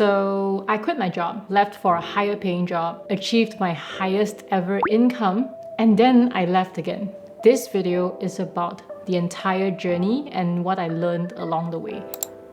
So I quit my job, left for a higher paying job, achieved my highest ever income, and then I left again. This video is about the entire journey and what I learned along the way.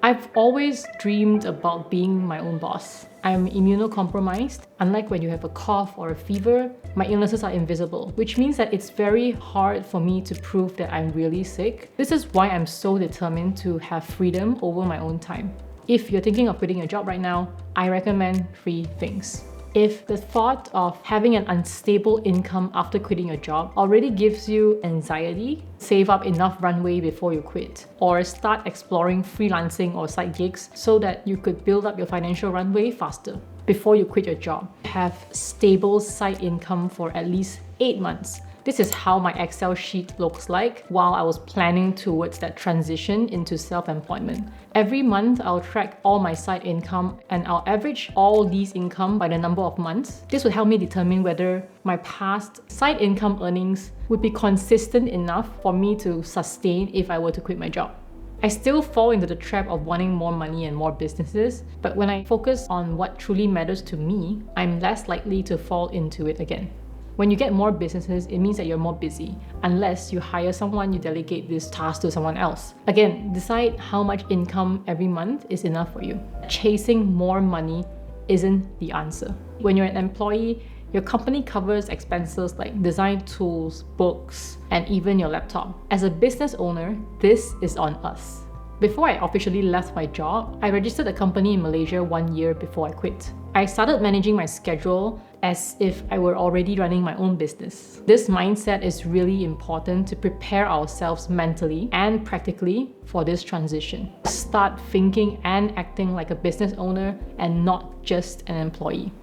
I've always dreamed about being my own boss. I'm immunocompromised. Unlike when you have a cough or a fever, my illnesses are invisible, which means that it's very hard for me to prove that I'm really sick. This is why I'm so determined to have freedom over my own time. If you're thinking of quitting your job right now, I recommend 3 things. If the thought of having an unstable income after quitting your job already gives you anxiety, save up enough runway before you quit, or start exploring freelancing or side gigs so that you could build up your financial runway faster. Before you quit your job, have stable side income for at least 8 months. This is how my Excel sheet looks like while I was planning towards that transition into self-employment. Every month, I'll track all my side income and I'll average all these income by the number of months. This would help me determine whether my past side income earnings would be consistent enough for me to sustain if I were to quit my job. I still fall into the trap of wanting more money and more businesses, but when I focus on what truly matters to me, I'm less likely to fall into it again. When you get more businesses, it means that you're more busy. Unless you hire someone, you delegate this task to someone else. Again, decide how much income every month is enough for you. Chasing more money isn't the answer. When you're an employee, your company covers expenses like design tools, books, and even your laptop. As a business owner, this is on us. Before I officially left my job, I registered a company in Malaysia 1 year before I quit. I started managing my schedule as if I were already running my own business. This mindset is really important to prepare ourselves mentally and practically for this transition. Start thinking and acting like a business owner and not just an employee.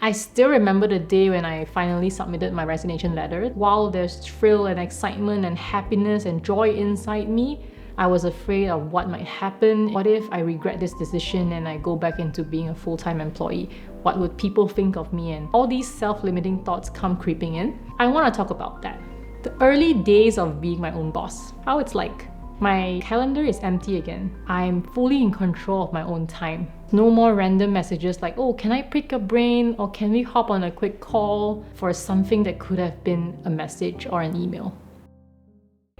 I still remember the day when I finally submitted my resignation letter. While there's thrill and excitement and happiness and joy inside me, I was afraid of what might happen. What if I regret this decision and I go back into being a full-time employee? What would people think of me? And all these self-limiting thoughts come creeping in. I want to talk about that. The early days of being my own boss. How it's like. My calendar is empty again. I'm fully in control of my own time. No more random messages like, oh, can I pick your brain? Or can we hop on a quick call for something that could have been a message or an email?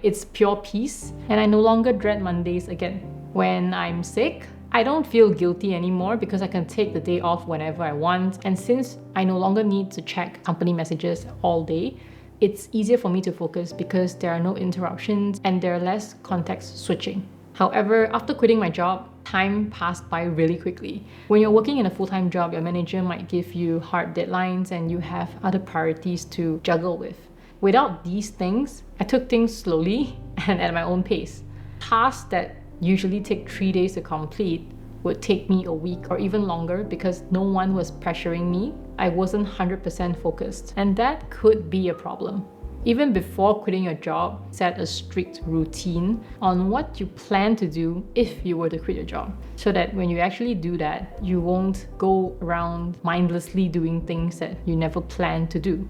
It's pure peace, and I no longer dread Mondays again. When I'm sick, I don't feel guilty anymore because I can take the day off whenever I want, and since I no longer need to check company messages all day, it's easier for me to focus because there are no interruptions and there are less context switching. However, after quitting my job, time passed by really quickly. When you're working in a full-time job, your manager might give you hard deadlines and you have other priorities to juggle with. Without these things, I took things slowly and at my own pace. Tasks that usually take 3 days to complete would take me a week or even longer because no one was pressuring me. I wasn't 100% focused, and that could be a problem. Even before quitting your job, set a strict routine on what you plan to do if you were to quit your job, so that when you actually do that, you won't go around mindlessly doing things that you never planned to do.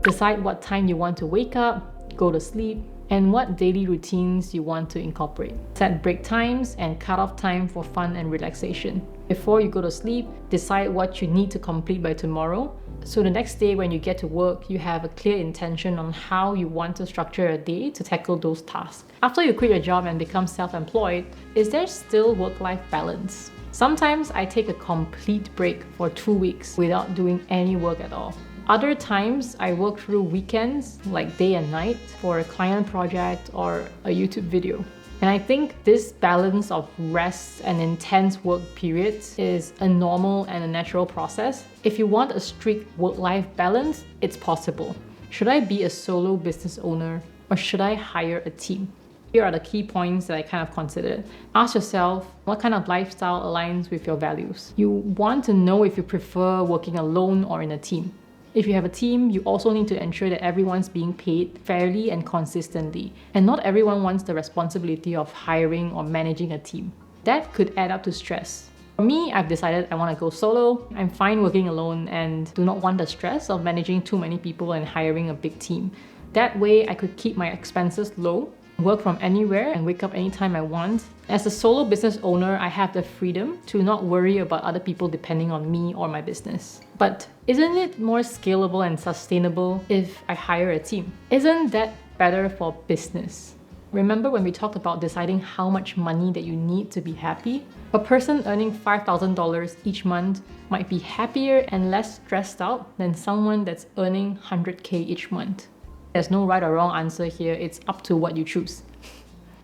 Decide what time you want to wake up, go to sleep, and what daily routines you want to incorporate. Set break times and cut off time for fun and relaxation. Before you go to sleep, decide what you need to complete by tomorrow, so the next day when you get to work, you have a clear intention on how you want to structure a day to tackle those tasks. After you quit your job and become self-employed, is there still work-life balance? Sometimes I take a complete break for 2 weeks without doing any work at all. Other times, I work through weekends, like day and night, for a client project or a YouTube video. And I think this balance of rest and intense work periods is a normal and a natural process. If you want a strict work-life balance, it's possible. Should I be a solo business owner or should I hire a team? Here are the key points that I kind of considered. Ask yourself, what kind of lifestyle aligns with your values? You want to know if you prefer working alone or in a team. If you have a team, you also need to ensure that everyone's being paid fairly and consistently. And not everyone wants the responsibility of hiring or managing a team. That could add up to stress. For me, I've decided I want to go solo. I'm fine working alone and do not want the stress of managing too many people and hiring a big team. That way, I could keep my expenses low work from anywhere and wake up anytime I want. As a solo business owner, I have the freedom to not worry about other people depending on me or my business. But isn't it more scalable and sustainable if I hire a team? Isn't that better for business? Remember when we talked about deciding how much money that you need to be happy? A person earning $5,000 each month might be happier and less stressed out than someone that's earning $100K each month. There's no right or wrong answer here, it's up to what you choose.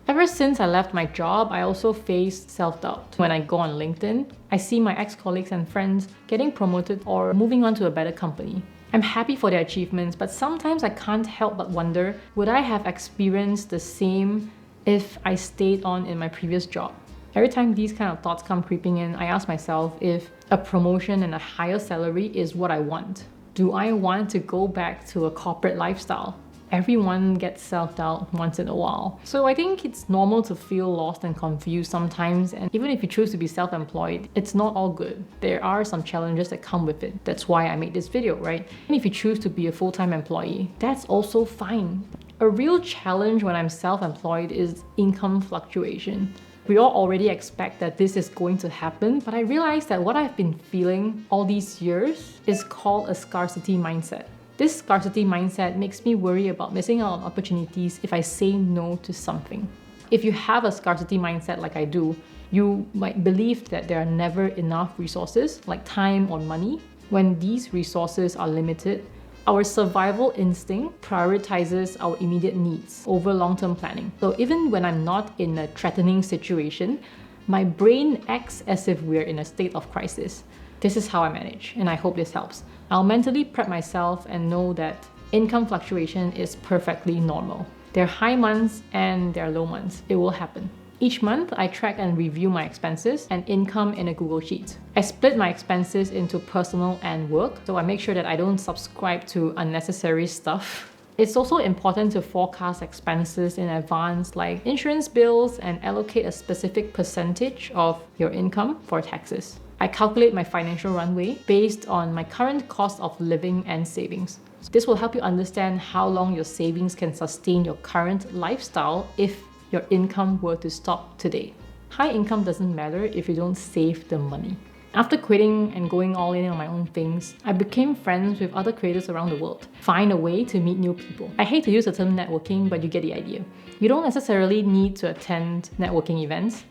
Ever since I left my job, I also faced self-doubt. When I go on LinkedIn, I see my ex-colleagues and friends getting promoted or moving on to a better company. I'm happy for their achievements, but sometimes I can't help but wonder, would I have experienced the same if I stayed on in my previous job? Every time these kind of thoughts come creeping in, I ask myself if a promotion and a higher salary is what I want. Do I want to go back to a corporate lifestyle? Everyone gets self-doubt once in a while. So I think it's normal to feel lost and confused sometimes, and even if you choose to be self-employed, it's not all good. There are some challenges that come with it. That's why I made this video, right? And if you choose to be a full-time employee, that's also fine. A real challenge when I'm self-employed is income fluctuation. We all already expect that this is going to happen, but I realized that what I've been feeling all these years is called a scarcity mindset. This scarcity mindset makes me worry about missing out on opportunities if I say no to something. If you have a scarcity mindset like I do, you might believe that there are never enough resources, like time or money. When these resources are limited, our survival instinct prioritizes our immediate needs over long-term planning. So even when I'm not in a threatening situation, my brain acts as if we're in a state of crisis. This is how I manage, and I hope this helps. I'll mentally prep myself and know that income fluctuation is perfectly normal. There are high months and there are low months. It will happen. Each month, I track and review my expenses and income in a Google Sheet. I split my expenses into personal and work, so I make sure that I don't subscribe to unnecessary stuff. It's also important to forecast expenses in advance, like insurance bills, and allocate a specific percentage of your income for taxes. I calculate my financial runway based on my current cost of living and savings. This will help you understand how long your savings can sustain your current lifestyle if your income were to stop today. High income doesn't matter if you don't save the money. After quitting and going all in on my own things, I became friends with other creators around the world. Find a way to meet new people. I hate to use the term networking, but you get the idea. You don't necessarily need to attend networking events.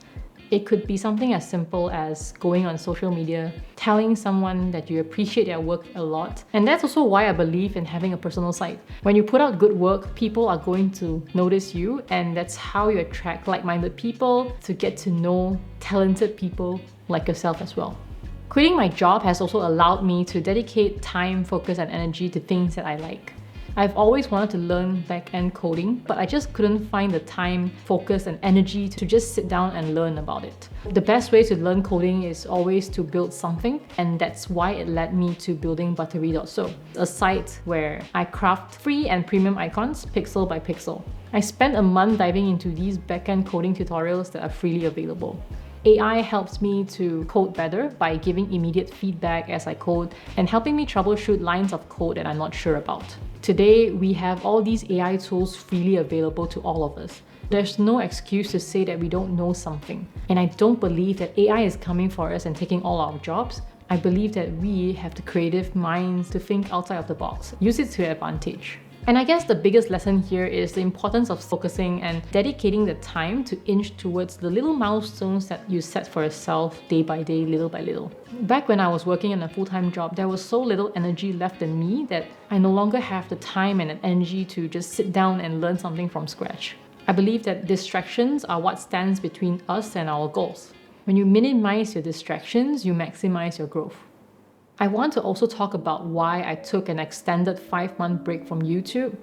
It could be something as simple as going on social media, telling someone that you appreciate their work a lot. And that's also why I believe in having a personal site. When you put out good work, people are going to notice you, and that's how you attract like-minded people to get to know talented people like yourself as well. Quitting my job has also allowed me to dedicate time, focus, and energy to things that I like. I've always wanted to learn back-end coding, but I just couldn't find the time, focus, and energy to just sit down and learn about it. The best way to learn coding is always to build something, and that's why it led me to building Buttery.so, a site where I craft free and premium icons pixel by pixel. I spent a month diving into these back-end coding tutorials that are freely available. AI helps me to code better by giving immediate feedback as I code and helping me troubleshoot lines of code that I'm not sure about. Today, we have all these AI tools freely available to all of us. There's no excuse to say that we don't know something. And I don't believe that AI is coming for us and taking all our jobs. I believe that we have the creative minds to think outside of the box, use it to your advantage. And I guess the biggest lesson here is the importance of focusing and dedicating the time to inch towards the little milestones that you set for yourself day by day, little by little. Back when I was working in a full-time job, there was so little energy left in me that I no longer have the time and energy to just sit down and learn something from scratch. I believe that distractions are what stands between us and our goals. When you minimize your distractions, you maximize your growth. I want to also talk about why I took an extended 5-month break from YouTube.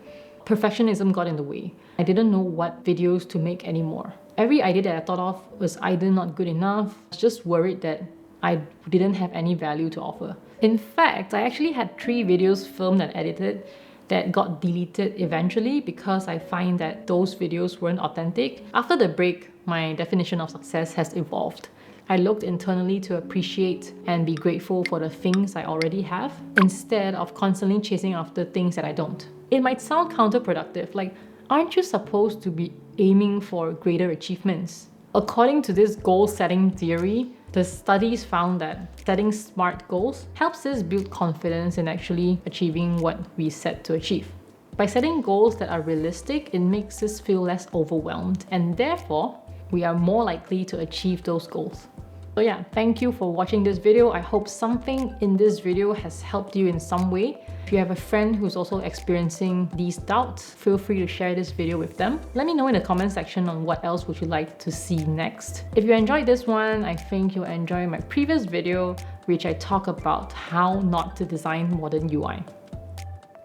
Perfectionism got in the way. I didn't know what videos to make anymore. Every idea that I thought of was either not good enough, I was just worried that I didn't have any value to offer. In fact, I actually had 3 videos filmed and edited that got deleted eventually because I find that those videos weren't authentic. After the break, my definition of success has evolved. I looked internally to appreciate and be grateful for the things I already have instead of constantly chasing after things that I don't. It might sound counterproductive, like, aren't you supposed to be aiming for greater achievements. According to this goal setting theory, the studies found that setting SMART goals helps us build confidence in actually achieving what we set to achieve. By setting goals that are realistic, it makes us feel less overwhelmed, and therefore, we are more likely to achieve those goals. So yeah, thank you for watching this video. I hope something in this video has helped you in some way. If you have a friend who's also experiencing these doubts, feel free to share this video with them. Let me know in the comment section on what else would you like to see next. If you enjoyed this one, I think you'll enjoy my previous video, which I talk about how not to design modern UI.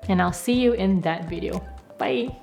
And I'll see you in that video. Bye!